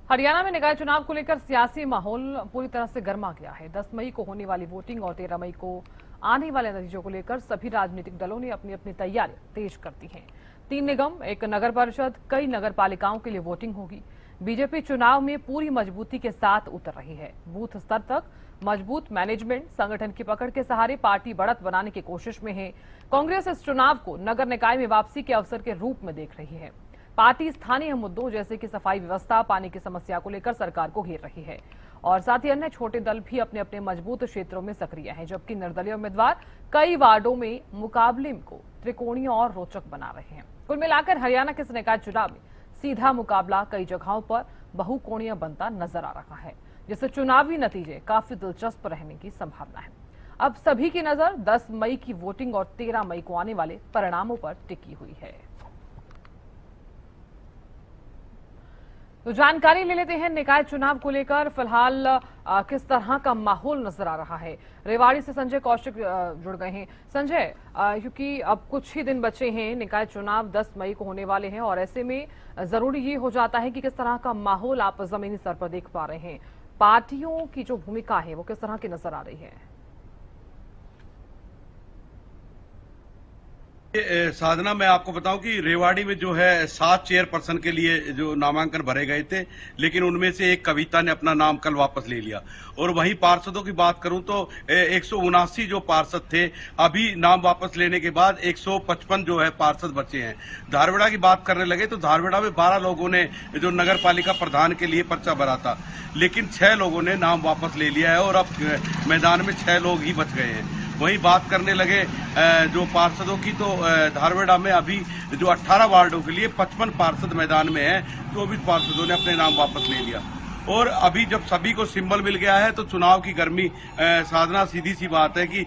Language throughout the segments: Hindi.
हरियाणा में निकाय चुनाव को लेकर सियासी माहौल पूरी तरह से गर्मा गया है। 10 मई को होने वाली वोटिंग और 13 मई को आने वाले नतीजों को लेकर सभी राजनीतिक दलों ने अपनी अपनी तैयारी तेज कर दी हैं। 3 निगम, एक नगर परिषद, कई नगर पालिकाओं के लिए वोटिंग होगी। बीजेपी चुनाव में पूरी मजबूती के साथ उतर रही है। बूथ स्तर तक मजबूत मैनेजमेंट, संगठन की पकड़ के सहारे पार्टी बढ़त बनाने की कोशिश में है। कांग्रेस इस चुनाव को नगर निकाय में वापसी के अवसर के रूप में देख रही है। पार्टी स्थानीय मुद्दों जैसे कि सफाई व्यवस्था, पानी की समस्या को लेकर सरकार को घेर रही है और साथ ही अन्य छोटे दल भी अपने अपने मजबूत क्षेत्रों में सक्रिय हैं, जबकि निर्दलीय उम्मीदवार कई वार्डों में मुकाबले को त्रिकोणीय और रोचक बना रहे हैं। कुल मिलाकर हरियाणा के निकाय चुनाव में सीधा मुकाबला कई जगहों पर बहुकोणीय बनता नजर आ रहा है, जिससे चुनावी नतीजे काफी दिलचस्प रहने की संभावना है। अब सभी की नजर 10 मई की वोटिंग और 13 मई को आने वाले परिणामों पर टिकी हुई है। तो जानकारी ले लेते हैं निकाय चुनाव को लेकर फिलहाल किस तरह का माहौल नजर आ रहा है। रेवाड़ी से संजय कौशिक जुड़ गए हैं। संजय, क्योंकि अब कुछ ही दिन बचे हैं, निकाय चुनाव 10 मई को होने वाले हैं और ऐसे में जरूरी ये हो जाता है कि किस तरह का माहौल आप जमीनी स्तर पर देख पा रहे हैं। पार्टियों की जो भूमिका है वो किस तरह की नजर आ रही है? साधना, मैं आपको बताऊं कि रेवाड़ी में जो है 7 चेयरपर्सन के लिए जो नामांकन भरे गए थे, लेकिन उनमें से एक कविता ने अपना नाम कल वापस ले लिया। और वहीं पार्षदों की बात करूं तो 179 जो पार्षद थे, अभी नाम वापस लेने के बाद 155 जो है पार्षद बचे हैं। धारवाड़ा की बात करने लगे तो धारवाड़ा में 12 लोगों ने जो नगर पालिका प्रधान के लिए पर्चा भरा था, लेकिन 6 लोगों ने नाम वापस ले लिया है और अब मैदान में 6 लोग ही बच गए हैं। वहीं बात करने लगे जो पार्षदों की, तो धारवाड़ा में अभी जो 18 वार्डों के लिए 55 पार्षद मैदान में हैं, 24 पार्षदों ने अपने नाम वापस ले लिया। और अभी जब सभी को सिंबल मिल गया है तो चुनाव की गर्मी, साधना, सीधी सी बात है कि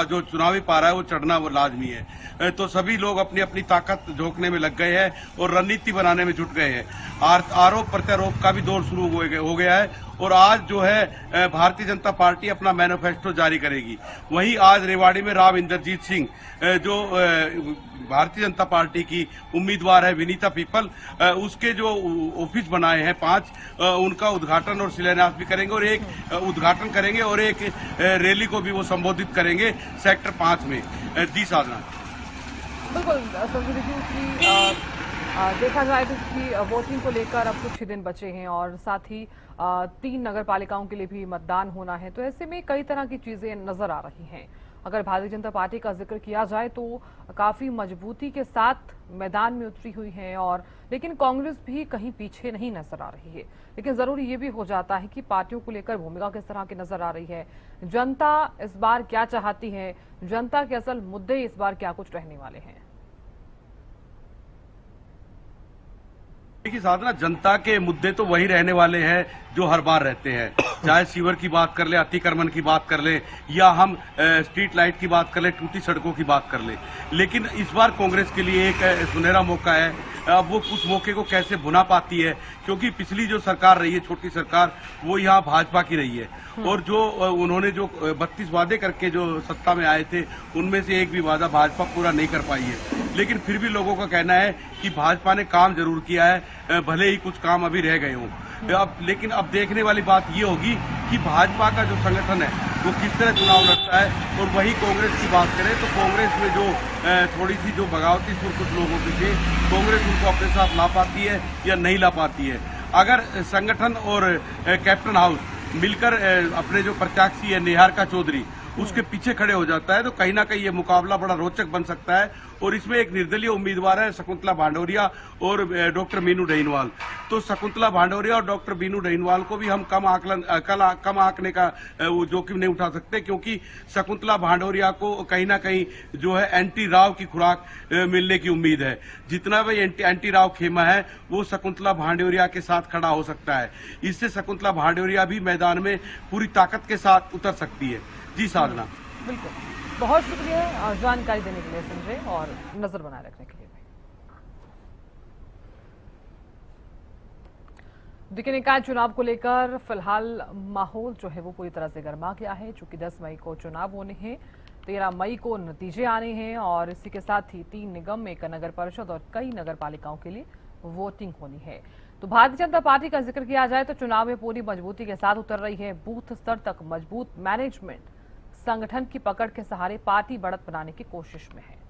जो चुनावी पारा है वो चढ़ना वो लाजमी है। तो सभी लोग अपनी अपनी ताकत झोंकने में लग गए हैं और रणनीति बनाने में जुट गए हैं। आरोप प्रत्यारोप का भी दौर शुरू हो गया है और आज जो है भारतीय जनता पार्टी अपना मैनिफेस्टो जारी करेगी। वहीं आज रेवाड़ी में राव इंद्रजीत सिंह, जो भारतीय जनता पार्टी की उम्मीदवार है विनीता पीपल, उसके जो ऑफिस बनाए हैं 5, उनका उद्घाटन और शिलान्यास भी करेंगे और एक उद्घाटन करेंगे और एक रैली को भी वो संबोधित करेंगे सेक्टर 5 में। जी साधना। बिल्कुल संजय जी, देखा जाए तो कि वोटिंग को लेकर अब कुछ ही दिन बचे हैं और साथ ही 3 नगर पालिकाओं के लिए भी मतदान होना है, तो ऐसे में कई तरह की चीजें नजर आ रही हैं। अगर भारतीय जनता पार्टी का जिक्र किया जाए तो काफी मजबूती के साथ मैदान में उतरी हुई है और लेकिन कांग्रेस भी कहीं पीछे नहीं नजर आ रही है। लेकिन जरूरी ये भी हो जाता है कि पार्टियों को लेकर भूमिका किस तरह की नजर आ रही है, जनता इस बार क्या चाहती है, जनता के असल मुद्दे इस बार क्या कुछ रहने वाले हैं। देखिए साधना, जनता के मुद्दे तो वही रहने वाले हैं जो हर बार रहते हैं, चाहे सीवर की बात कर ले, अतिक्रमण की बात कर ले, या हम स्ट्रीट लाइट की बात कर ले, टूटी सड़कों की बात कर ले। लेकिन इस बार कांग्रेस के लिए एक सुनहरा मौका है। अब वो उस मौके को कैसे भुना पाती है, क्योंकि पिछली जो सरकार रही है, छोटी सरकार, वो यहाँ भाजपा की रही है और जो उन्होंने जो 32 वादे करके जो सत्ता में आए थे, उनमें से एक भी वादा भाजपा पूरा नहीं कर पाई है। लेकिन फिर भी लोगों का कहना है कि भाजपा ने काम जरूर किया है, भले ही कुछ काम अभी रह गए हों। लेकिन अब देखने वाली बात ये होगी कि भाजपा का जो संगठन है वो किस तरह चुनाव लड़ता है। और वही कांग्रेस की बात करें तो कांग्रेस में जो थोड़ी सी जो बगावती सुर कुछ लोगों की थी, कांग्रेस उनको अपने साथ ला पाती है या नहीं ला पाती है। अगर संगठन और कैप्टन हाउस मिलकर अपने जो प्रत्याशी है निहारिका चौधरी, उसके पीछे खड़े हो जाता है तो कहीं ना कहीं ये मुकाबला बड़ा रोचक बन सकता है। और इसमें एक निर्दलीय उम्मीदवार है शकुंतला भांडोरिया और डॉक्टर मीनू डहीनवाल। तो शकुंतला भांडोरिया और डॉक्टर मीनू डहीनवाल को भी हम कम आंकने का जोखिम नहीं उठा सकते, क्योंकि शकुंतला भांडोरिया को कहीं ना कहीं जो है एंटी राव की खुराक मिलने की उम्मीद है। जितना भी एंटी राव खेमा है वो शकुंतला भांडोरिया के साथ खड़ा हो सकता है। इससे शकुंतला भांडोरिया भी मैदान में पूरी ताकत के साथ उतर सकती है। जी साधना। बिल्कुल, बहुत शुक्रिया जानकारी देने के लिए संजय और नजर बनाए रखने के लिए। देखिए, निकाय चुनाव को लेकर फिलहाल माहौल जो है वो पूरी तरह से गर्मा गया है, चूंकि 10 मई को चुनाव होने हैं, 13 मई को नतीजे आने हैं और इसी के साथ ही 3 निगम, एक नगर परिषद और कई नगर पालिकाओं के लिए वोटिंग होनी है। तो भारतीय जनता पार्टी का जिक्र किया जाए तो चुनाव में पूरी मजबूती के साथ उतर रही है। बूथ स्तर तक मजबूत मैनेजमेंट संगठन की पकड़ के सहारे पार्टी बढ़त बनाने की कोशिश में है।